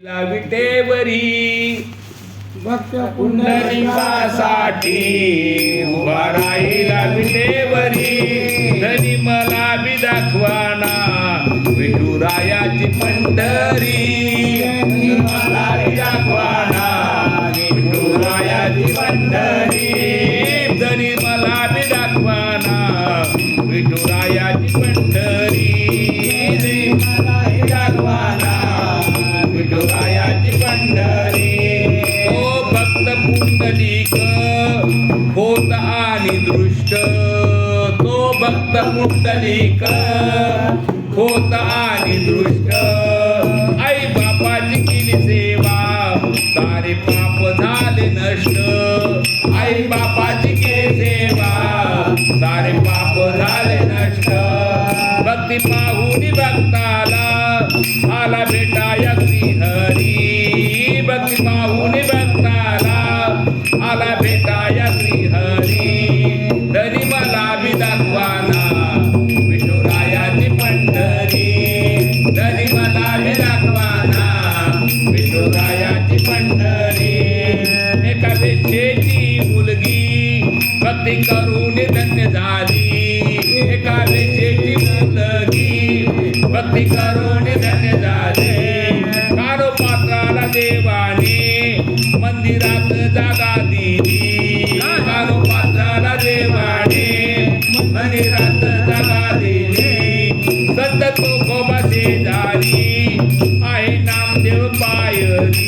विटेवरी भक्त पुंडलिकासाठी उभा राहिला विटेवरी. धनी मला बी दाखवाना विठुरायाची पंढरी. धनी मला बी दाखवाना विठुरायाची पंढरी. धनी मला बी दाखवाना विठुरायाची पंढरी. धनी मला बी दाखवाना विठुरायाची पंढरी. तो भक्त पुंडलिक होत आणि दृष्ट. तो भक्त पुंडलिक होत आणि दृष्ट. आई बापाची केली सेवा सारे पाप झाले नष्ट. आई बापाची केली सेवा सारे पाप झाले नष्ट. भक्ती पाहुनी भक्ताला आला भेटाया श्रीहरी. भक्ती पाहुनी भक्ताला आला भेटाया श्रीहरी. धनी मला बी दाखवाना विठुरायाची पंढरी. धनी मला बी दाखवाना विठुरायाची पंढरी. एका वेश्येची मुलगी भक्ती करून धन्य झाली. एका वेश्येची मुलगी भक्ती करून धन्य झाले. कानोपात्राला देवाने मंदिरात जागा दिली. कानोपात्राला देवाने मंदिरात जागा दिली. संत तुकोबा शेजारी आहे नामदेव पायरी.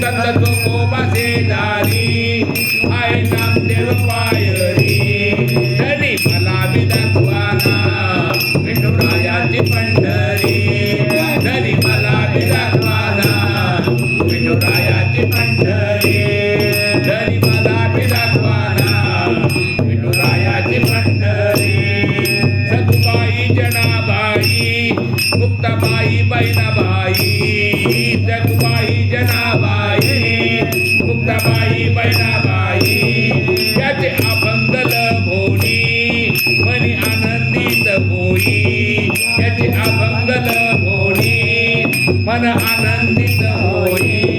संत तुकोबा शेजारी आहे नामदेव पायरी. धनी मला बी दाखवाना विठुरायाची पंढरी. धनी मला बी दाखवाना विठुरायाची पंढरी. धनी मला बी दाखवाना विठुरायाची पंढरी. सखुबाई जनाबाई मुक्ताबाई बहिणाबाई. सखुबाई जनाबाई मुक्ताबाई बहिणाबाई. याचे अभंग लभोनी मनी आनंदित होई. याचे अभंग लभोनी मन आनंदित होई.